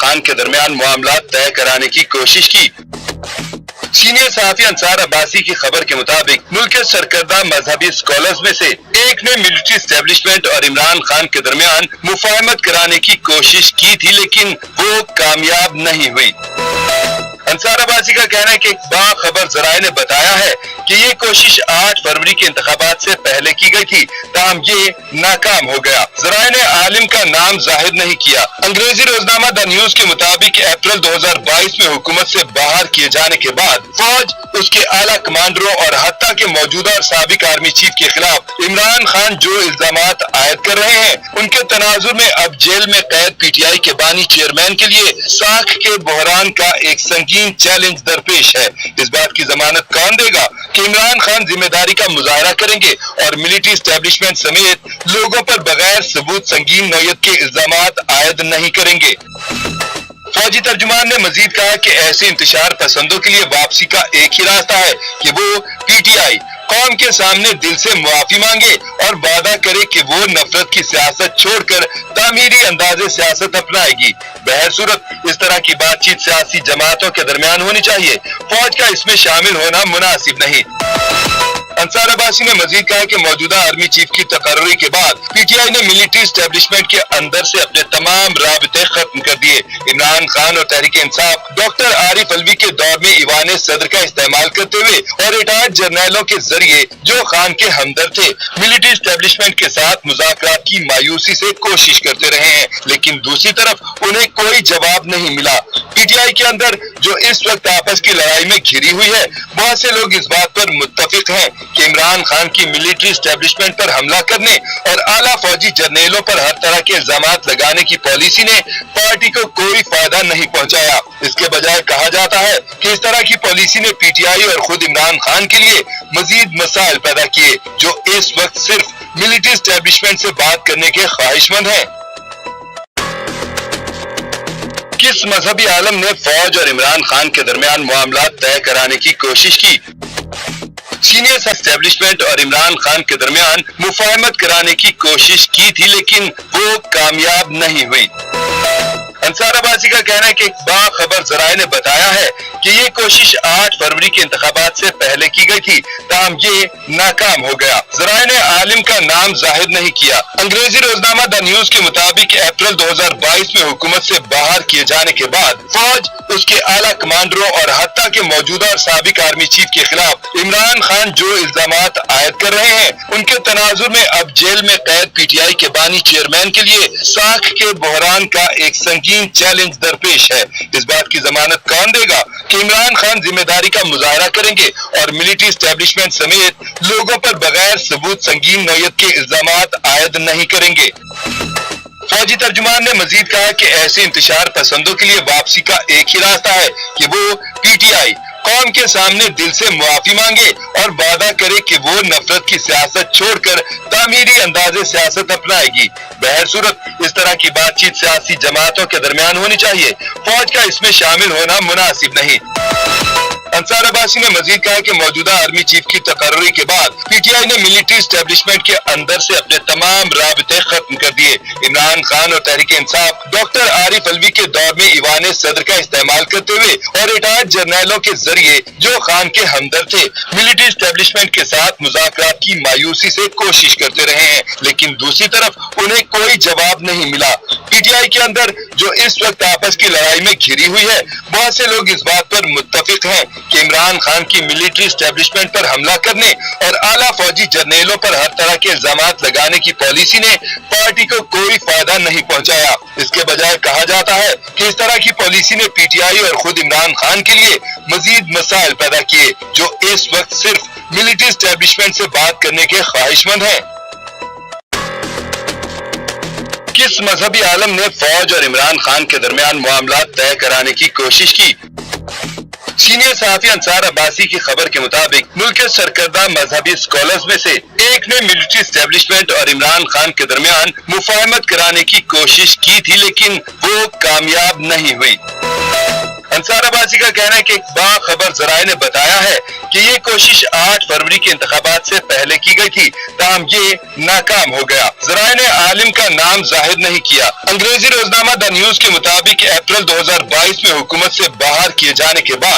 खान के दरमियान मामला तय कराने की कोशिश की। सीनियर सहाफी अंसार अब्बासी की खबर के मुताबिक मुल्क के सरकर्दा मजहबी स्कॉलर्स में से एक ने मिलिट्री एस्टेब्लिशमेंट और इमरान खान के दरमियान मुफाहमत कराने की कोशिश की थी, लेकिन वो कामयाब नहीं हुई। अंसार अब्बासी का कहना है कि बाखबर जराए ने बताया है कि ये कोशिश 8 फरवरी के इंतखाबात से पहले की गई थी, ताहम ये नाकाम हो गया। जराए ने आलिम का नाम जाहिर नहीं किया। अंग्रेजी रोजनामा द न्यूज के मुताबिक अप्रैल 2022 में हुकूमत से बाहर किए जाने के बाद फौज, उसके आला कमांडरों और हत्ता के मौजूदा और साबिक आर्मी चीफ के खिलाफ इमरान खान जो इल्जामात आयद कर रहे हैं, उनके तनाजुर में अब जेल में कैद PTI के बानी चेयरमैन के लिए साख के बहरान का एक संगीन चैलेंज दरपेश है। इस बात की जमानत कौन देगा कि इमरान खान जिम्मेदारी का मुजाहरा करेंगे और मिलिट्री एस्टेब्लिशमेंट समेत लोगों पर बगैर सबूत संगीन नौयत के इल्जामात आयद नहीं करेंगे। फौजी तर्जुमान ने मजीद कहा कि ऐसे इंतशार पसंदों के लिए वापसी का एक ही रास्ता है कि वो PTI कौम के सामने दिल से मुआफी मांगे और वादा करे कि वो नफरत की सियासत छोड़कर तामीरी अंदाजे सियासत अपनाएगी। बहरसूरत इस तरह की बातचीत सियासी जमातों के दरमियान होनी चाहिए, फौज का इसमें शामिल होना मुनासिब नहीं। अंसार अब्बासी ने मजीद कहा कि मौजूदा आर्मी चीफ की तकर्री के बाद PTI ने मिलिट्री एस्टेब्लिशमेंट के अंदर से अपने तमाम राबते खत्म कर दिए। इमरान खान और तहरीक इंसाफ डॉक्टर आरिफ अलवी के दौर में ईवान सदर का इस्तेमाल करते हुए और रिटायर्ड जर्नैलों के जरिए जो खान के हमदर्द थे, मिलिट्री एस्टेब्लिशमेंट के साथ मुज़ाकरात की मायूसी से कोशिश करते रहे हैं, लेकिन दूसरी तरफ उन्हें कोई जवाब नहीं मिला। PTI के अंदर जो इस वक्त आपस की लड़ाई में घिरी हुई है, बहुत से लोग इस बात पर मुत्तफिक हैं कि इमरान खान की मिलिट्री एस्टेब्लिशमेंट पर हमला करने और आला फौजी जर्नेलों पर हर तरह के इल्जामात लगाने की पॉलिसी ने पार्टी को कोई फायदा नहीं पहुंचाया। इसके बजाय कहा जाता है कि इस तरह की पॉलिसी ने PTI और खुद इमरान खान के लिए मजीद मसाइल पैदा किए, जो इस वक्त सिर्फ मिलिट्री एस्टेब्लिशमेंट से बात करने के ख्वाहिशमंद हैं। किस मजहबी आलम ने फौज और इमरान खान के दरमियान मामला तय कराने की कोशिश की? सीनियर एस्टेब्लिशमेंट और इमरान खान के दरमियान मुफाहमत कराने की कोशिश की थी, लेकिन वो कामयाब नहीं हुई। अंसार अब्बासी का कहना है कि बाखबर जराए ने बताया है कि ये कोशिश 8 फरवरी के इंतखाबात से पहले की गई थी, ताहम ये नाकाम हो गया। जराए ने आलिम का नाम जाहिर नहीं किया। अंग्रेजी रोजनामा द न्यूज के मुताबिक अप्रैल 2022 में हुकूमत से बाहर किए जाने के बाद फौज, उसके आला कमांडरों और हत्ता के मौजूदा और साबिक आर्मी चीफ के खिलाफ इमरान खान जो इल्जामात आयद कर रहे हैं, उनके तनाजुर में अब जेल में कैद PTI के बानी चेयरमैन के लिए साख के बहरान का एक संगीन चैलेंज दरपेश है। इस बात की जमानत कौन देगा कि इमरान खान जिम्मेदारी का मुजाहरा करेंगे और मिलिट्री एस्टेब्लिशमेंट समेत लोगों पर बगैर सबूत संगीन नौयत के इल्जामात आयद नहीं करेंगे। फौजी तर्जुमान ने मजीद कहा कि ऐसे इंतशार पसंदों के लिए वापसी का एक ही रास्ता है कि वो PTI कौम के सामने दिल से मुआफी मांगे और वादा करे कि वो नफरत की सियासत छोड़कर तामीरी अंदाजे सियासत अपनाएगी। बहरसूरत इस तरह की बातचीत सियासी जमातों के दरमियान होनी चाहिए, फौज का इसमें शामिल होना मुनासिब नहीं। अंसार अब्बासी ने मजीद कहा कि मौजूदा आर्मी चीफ की तकर्री के बाद PTI ने मिलिट्री एस्टेब्लिशमेंट के अंदर से अपने तमाम राबते खत्म कर दिए। इमरान खान और तहरीक इंसाफ डॉक्टर आरिफ अलवी के दौर में ईवान सदर का इस्तेमाल करते हुए और रिटायर्ड जर्नैलों के जरिए जो खान के हमदर्द थे, मिलिट्री एस्टेब्लिशमेंट के साथ मुज़ाकरात की मायूसी से कोशिश करते रहे हैं, लेकिन दूसरी तरफ उन्हें कोई जवाब नहीं मिला। PTI के अंदर जो इस वक्त आपस की लड़ाई में घिरी हुई है, बहुत से लोग इस बात पर मुत्तफिक हैं कि इमरान खान की मिलिट्री एस्टेब्लिशमेंट पर हमला करने और आला फौजी जर्नेलों पर हर तरह के इल्जामात लगाने की पॉलिसी ने पार्टी को कोई फायदा नहीं पहुंचाया। इसके बजाय कहा जाता है कि इस तरह की पॉलिसी ने PTI और खुद इमरान खान के लिए मजीद मसाइल पैदा किए, जो इस वक्त सिर्फ मिलिट्री एस्टेब्लिशमेंट से बात करने के ख्वाहिशमंद हैं। किस मजहबी आलम ने फौज और इमरान खान के दरमियान मामला तय कराने की कोशिश की? सीनियर सहाफी अंसार अब्बासी की खबर के मुताबिक मुल्क के सरकर्दा मजहबी स्कॉलर्स में से एक ने मिलिट्री एस्टेब्लिशमेंट और इमरान खान के दरमियान मुफाहमत कराने की कोशिश की थी, लेकिन वो कामयाब नहीं हुई। अंसार अब्बासी का कहना है कि बाखबर जराए ने बताया है कि ये कोशिश 8 फरवरी के इंतखाबात से पहले की गई थी, ताहम ये नाकाम हो गया। जराए ने आलिम का नाम जाहिर नहीं किया। अंग्रेजी रोजनामा द न्यूज के मुताबिक अप्रैल 2022 में हुकूमत से बाहर किए जाने के बाद